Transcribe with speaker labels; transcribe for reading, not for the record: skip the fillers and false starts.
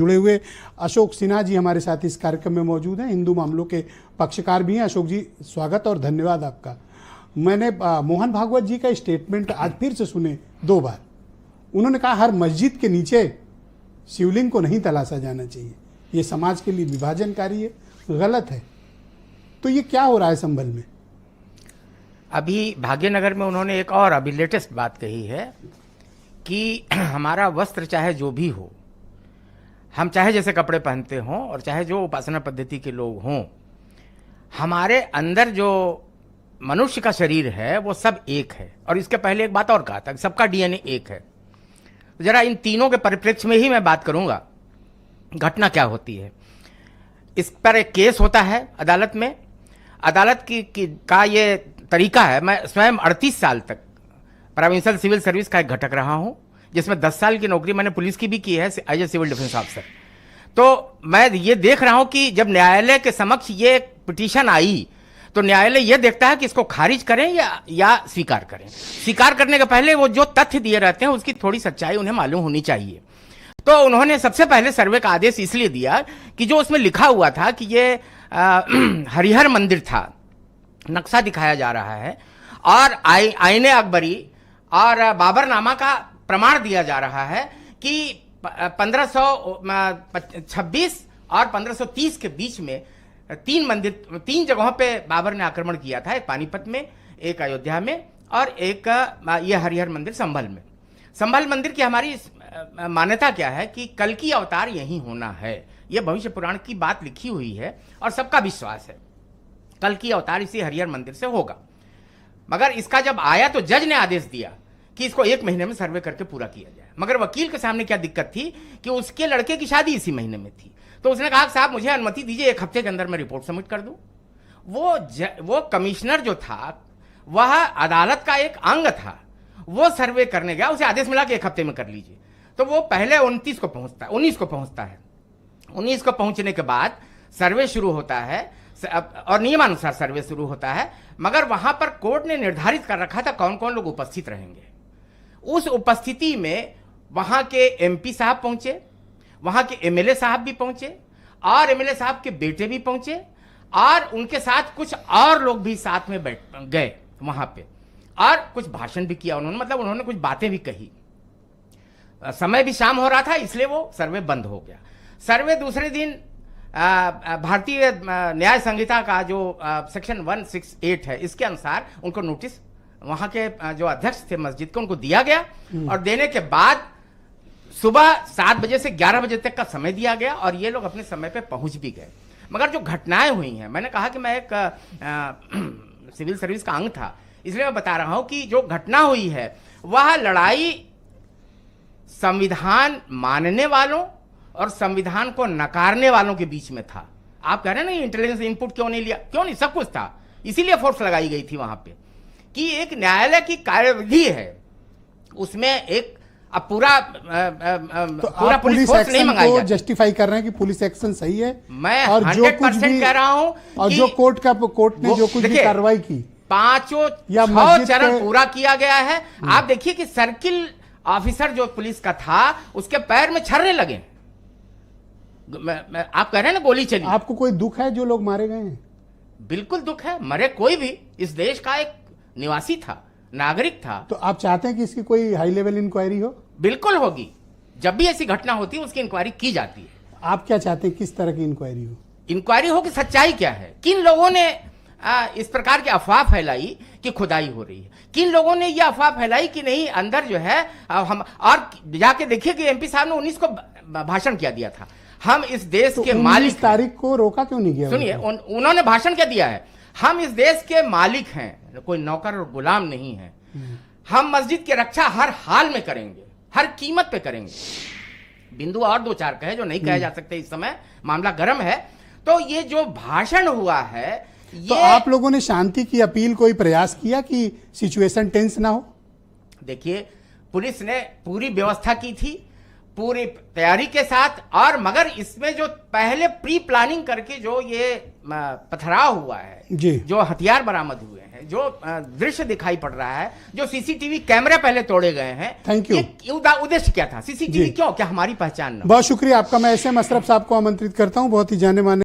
Speaker 1: जुड़े हुए अशोक सिन्हा जी हमारे साथ इस कार्यक्रम में मौजूद हैं, हिंदू मामलों के पक्षकार भी हैं। अशोक जी, स्वागत और धन्यवाद आपका। मैंने मोहन भागवत जी का स्टेटमेंट आज फिर से सुने 2 बार। उन्होंने कहा हर मस्जिद के नीचे शिवलिंग को नहीं तलाशा जाना चाहिए, ये समाज के लिए विभाजनकारी है, गलत है। तो ये क्या हो रहा है संभल में?
Speaker 2: अभी भाग्यनगर में उन्होंने एक और अभी लेटेस्ट बात कही है कि हमारा वस्त्र चाहे जो भी हो, हम चाहे जैसे कपड़े पहनते हों और चाहे जो उपासना पद्धति के लोग हों, हमारे अंदर जो मनुष्य का शरीर है वो सब एक है। और इसके पहले एक बात और कहा था कि सबका डीएनए एक है। जरा इन तीनों के परिप्रेक्ष्य में ही मैं बात करूंगा। घटना क्या होती है, इस पर एक केस होता है अदालत में। अदालत का ये तरीका है, मैं स्वयं 38 साल तक प्रोविंशियल सिविल सर्विस का एक घटक रहा हूं, जिसमें 10 साल की नौकरी मैंने पुलिस की भी की है as a civil defence officer. तो मैं ये देख रहा हूं कि जब न्यायालय के समक्ष ये पिटीशन आई तो न्यायालय ये देखता है कि इसको खारिज करें या स्वीकार करें। स्वीकार करने के पहले वो जो तथ्य दिए रहते हैं उसकी थोड़ी सच्चाई उन्हें मालूम होनी चाहिए। तो उन्होंने सबसे पहले सर्वे का आदेश इसलिए दिया कि जो उसमें लिखा हुआ था कि ये हरिहर मंदिर था, नक्शा दिखाया जा रहा है और आईने अकबरी और बाबरनामा का प्रमाण दिया जा रहा है कि 1526 और 1530 के बीच में 3 जगहों पे बाबर ने आक्रमण किया था, एक पानीपत में, एक अयोध्या में और एक ये हरिहर मंदिर संभल में। संभल मंदिर की हमारी मान्यता क्या है कि कल की अवतार यहीं होना है। ये भविष्य पुराण की बात लिखी हुई है और सबका विश्वास है कल की अवतार इसी हरिहर मंदिर से होगा। मगर इसका जब आया तो जज ने आदेश दिया कि इसको 1 महीने में सर्वे करके पूरा किया जाए। मगर वकील के सामने क्या दिक्कत थी कि उसके लड़के की शादी इसी महीने में थी। तो उसने कहा साहब मुझे अनुमति दीजिए, 1 हफ्ते के अंदर मैं रिपोर्ट सबमिट कर दूं। वो कमिश्नर जो था वह अदालत का एक अंग था, वो सर्वे करने गया, उसे आदेश मिला कि 1 हफ्ते में कर लीजिए। तो वो पहले 19 को पहुंचता है। 19 को पहुंचने के बाद सर्वे शुरू होता है और नियमानुसार सर्वे शुरू होता है। मगर वहां पर कोर्ट ने निर्धारित कर रखा था कौन कौन लोग उपस्थित रहेंगे। उस उपस्थिति में वहां के एमपी साहब पहुंचे, वहां के एमएलए साहब भी पहुंचे और एमएलए साहब के बेटे भी पहुंचे और उनके साथ कुछ और लोग भी साथ में बैठ गए वहां पे और कुछ भाषण भी किया उन्होंने, मतलब उन्होंने कुछ बातें भी कही। समय भी शाम हो रहा था, इसलिए वो सर्वे बंद हो गया। सर्वे दूसरे दिन भारतीय न्याय संहिता का जो सेक्शन 168 है, इसके अनुसार उनको नोटिस वहां के जो अध्यक्ष थे मस्जिद के उनको दिया गया और देने के बाद सुबह 7 बजे से 11 बजे तक का समय दिया गया और ये लोग अपने समय पे पहुंच भी गए। मगर जो घटनाएं हुई हैं, मैंने कहा कि मैं एक सिविल सर्विस का अंग था, इसलिए मैं बता रहा हूं कि जो घटना हुई है वह लड़ाई संविधान मानने वालों और संविधान को नकारने वालों के बीच में था। आप कह रहे हैं ना इंटेलिजेंस इनपुट क्यों नहीं लिया, क्यों नहीं, सब कुछ था। इसीलिए फोर्स लगाई गई थी वहां पे कि एक न्यायालय की कार्यविधि है, उसमें एक अब पूरा पुलिस फोर्स नहीं मंगाई जाती।
Speaker 1: जस्टिफाई कर रहे हैं कि पुलिस एक्शन सही है।
Speaker 2: मैं 100% कह रहा हूं
Speaker 1: और जो कोर्ट ने जो कुछ भी कार्रवाई की,
Speaker 2: 6 चरण पूरा किया गया है। आप देखिए कि सर्किल ऑफिसर जो पुलिस का था उसके पैर में छर्रे लगे। आप कह रहे हैं ना गोली चली।
Speaker 1: आपको कोई दुख है जो लोग मारे गए हैं?
Speaker 2: बिल्कुल दुख है, मरे कोई भी इस देश का एक निवासी था, नागरिक था।
Speaker 1: तो आप चाहते हैं कि इसकी कोई हाई लेवल इंक्वायरी हो?
Speaker 2: बिल्कुल होगी, जब भी ऐसी घटना होती है उसकी इंक्वायरी की जाती है।
Speaker 1: आप क्या चाहते हैं, किस तरह की इंक्वायरी हो?
Speaker 2: इंक्वायरी हो कि सच्चाई क्या है, किन लोगों ने इस प्रकार की अफवाह फैलाई कि खुदाई हो रही है, किन लोगों ने यह अफवाह फैलाई कि नहीं अंदर जो है हम, और जाके देखिए कि एमपी साहब ने 19 को भाषण क्या दिया था, हम इस देश के मालिक।
Speaker 1: 19 तारीख को रोका क्यों नहीं गया?
Speaker 2: सुनिए, उन्होंने भाषण क्या दिया है, हम इस देश के मालिक हैं, कोई नौकर और गुलाम नहीं है। हम मस्जिद की रक्षा हर हाल में करेंगे, हर कीमत पे करेंगे। बिंदु और 2-4 कहे जो नहीं कहे जा सकते, इस समय मामला गर्म है। तो ये जो भाषण हुआ है,
Speaker 1: तो आप लोगों ने शांति की अपील, कोई प्रयास किया कि सिचुएशन टेंस ना हो?
Speaker 2: देखिए, पुलिस ने पूरी व्यवस्था की थी, पूरी तैयारी के साथ, और मगर इसमें जो पहले प्री प्लानिंग करके जो ये पथराव हुआ है,
Speaker 1: जी,
Speaker 2: जो हथियार बरामद हुए हैं, जो दृश्य दिखाई पड़ रहा है, जो सीसीटीवी कैमरे पहले तोड़े गए हैं,
Speaker 1: थैंक यू।
Speaker 2: ये उद्देश्य क्या था? सीसीटीवी क्यों? क्या हमारी पहचान न हो?
Speaker 1: बहुत शुक्रिया आपका। मैं एसएम अशरफ साहब को आमंत्रित करता हूं, बहुत ही जाने माने